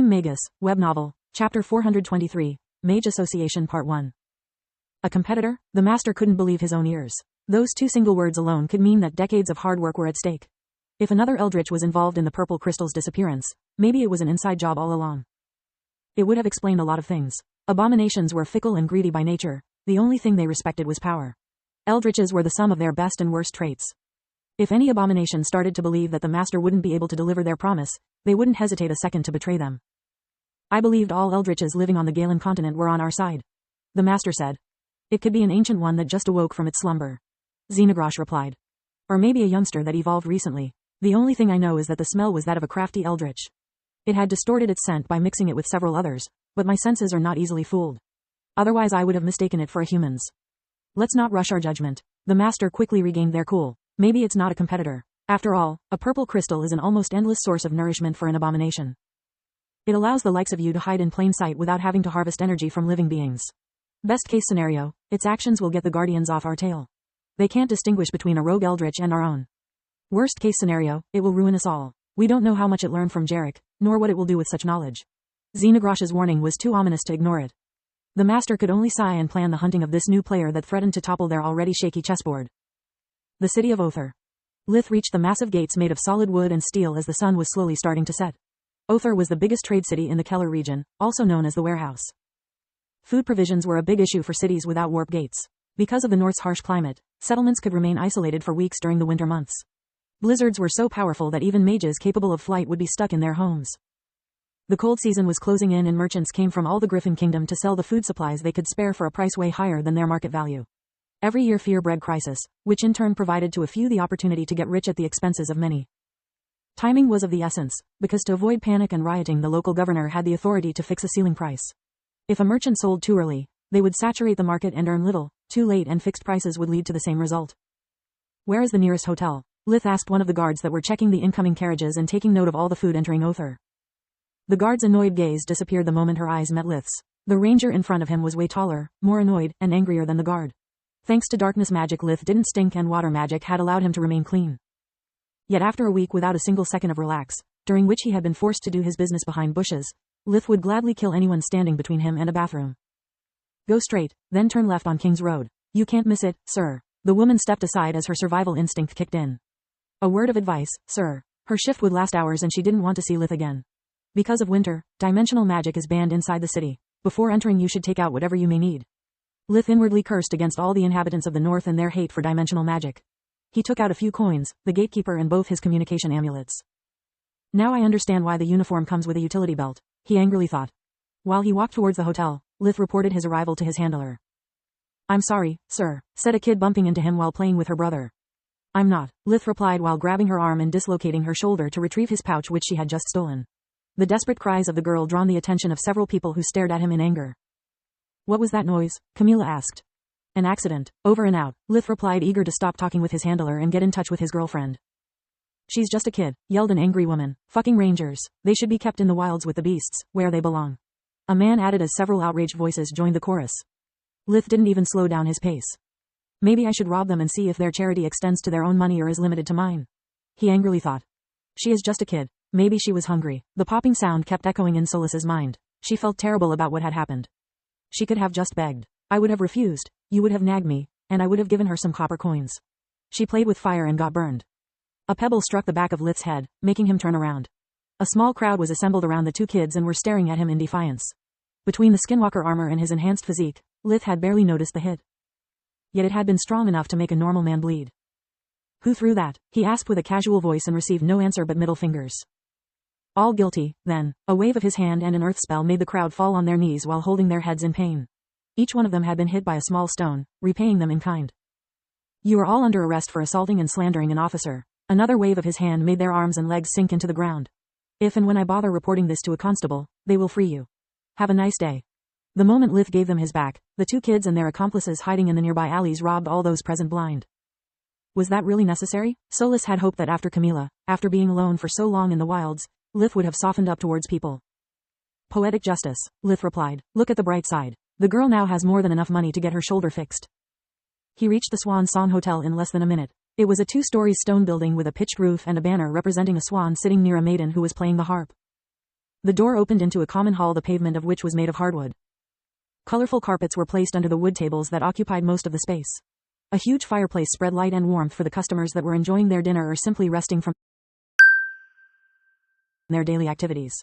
Magus, web novel, Chapter 423, Mage Association Part 1. A competitor? The master couldn't believe his own ears. Those two single words alone could mean that decades of hard work were at stake. If another eldritch was involved in the purple crystal's disappearance, maybe it was an inside job all along. It would have explained a lot of things. Abominations were fickle and greedy by nature. The only thing they respected was power. Eldritches were the sum of their best and worst traits. If any abomination started to believe that the master wouldn't be able to deliver their promise, they wouldn't hesitate a second to betray them. I believed all eldritches living on the Galen continent were on our side, the master said. It could be an ancient one that just awoke from its slumber, Xenogrosh replied. Or maybe a youngster that evolved recently. The only thing I know is that the smell was that of a crafty eldritch. It had distorted its scent by mixing it with several others, but my senses are not easily fooled. Otherwise I would have mistaken it for a human's. Let's not rush our judgment. The master quickly regained their cool. Maybe it's not a competitor. After all, a purple crystal is an almost endless source of nourishment for an abomination. It allows the likes of you to hide in plain sight without having to harvest energy from living beings. Best case scenario, its actions will get the guardians off our tail. They can't distinguish between a rogue eldritch and our own. Worst case scenario, it will ruin us all. We don't know how much it learned from Jarek, nor what it will do with such knowledge. Xenogrosh's warning was too ominous to ignore it. The master could only sigh and plan the hunting of this new player that threatened to topple their already shaky chessboard. The city of Othar. Lith reached the massive gates made of solid wood and steel as the sun was slowly starting to set. Othar was the biggest trade city in the Keller region, also known as the warehouse. Food provisions were a big issue for cities without warp gates. Because of the North's harsh climate, settlements could remain isolated for weeks during the winter months. Blizzards were so powerful that even mages capable of flight would be stuck in their homes. The cold season was closing in and merchants came from all the Griffin Kingdom to sell the food supplies they could spare for a price way higher than their market value. Every year fear bred crisis, which in turn provided to a few the opportunity to get rich at the expenses of many. Timing was of the essence, because to avoid panic and rioting the local governor had the authority to fix a ceiling price. If a merchant sold too early, they would saturate the market and earn little. Too late and fixed prices would lead to the same result. Where is the nearest hotel? Lith asked one of the guards that were checking the incoming carriages and taking note of all the food entering Othar. The guard's annoyed gaze disappeared the moment her eyes met Lith's. The ranger in front of him was way taller, more annoyed, and angrier than the guard. Thanks to darkness magic, Lith didn't stink and water magic had allowed him to remain clean. Yet after a week without a single second of relax, during which he had been forced to do his business behind bushes, Lith would gladly kill anyone standing between him and a bathroom. Go straight, then turn left on King's Road. You can't miss it, sir. The woman stepped aside as her survival instinct kicked in. A word of advice, sir. Her shift would last hours and she didn't want to see Lith again. Because of winter, dimensional magic is banned inside the city. Before entering you should take out whatever you may need. Lith inwardly cursed against all the inhabitants of the north and their hate for dimensional magic. He took out a few coins, the gatekeeper and both his communication amulets. Now I understand why the uniform comes with a utility belt, he angrily thought. While he walked towards the hotel, Lith reported his arrival to his handler. I'm sorry, sir, said a kid bumping into him while playing with her brother. I'm not, Lith replied while grabbing her arm and dislocating her shoulder to retrieve his pouch which she had just stolen. The desperate cries of the girl drawn the attention of several people who stared at him in anger. What was that noise? Camila asked. An accident. Over and out, Lith replied, eager to stop talking with his handler and get in touch with his girlfriend. She's just a kid, yelled an angry woman. Fucking rangers. They should be kept in the wilds with the beasts, where they belong. A man added as several outraged voices joined the chorus. Lith didn't even slow down his pace. Maybe I should rob them and see if their charity extends to their own money or is limited to mine. He angrily thought. She is just a kid. Maybe she was hungry. The popping sound kept echoing in Solis's mind. She felt terrible about what had happened. She could have just begged. I would have refused. You would have nagged me, and I would have given her some copper coins. She played with fire and got burned. A pebble struck the back of Lith's head, making him turn around. A small crowd was assembled around the two kids and were staring at him in defiance. Between the skinwalker armor and his enhanced physique, Lith had barely noticed the hit. Yet it had been strong enough to make a normal man bleed. Who threw that? He asked with a casual voice and received no answer but middle fingers. All guilty, then. A wave of his hand and an earth spell made the crowd fall on their knees while holding their heads in pain. Each one of them had been hit by a small stone, repaying them in kind. You are all under arrest for assaulting and slandering an officer. Another wave of his hand made their arms and legs sink into the ground. If and when I bother reporting this to a constable, they will free you. Have a nice day. The moment Lith gave them his back, the two kids and their accomplices hiding in the nearby alleys robbed all those present blind. Was that really necessary? Solis had hoped that after Camila, after being alone for so long in the wilds, Lith would have softened up towards people. Poetic justice, Lith replied. Look at the bright side. The girl now has more than enough money to get her shoulder fixed. He reached the Swan Song Hotel in less than a minute. It was a 2-story stone building with a pitched roof and a banner representing a swan sitting near a maiden who was playing the harp. The door opened into a common hall, the pavement of which was made of hardwood. Colorful carpets were placed under the wood tables that occupied most of the space. A huge fireplace spread light and warmth for the customers that were enjoying their dinner or simply resting from their daily activities.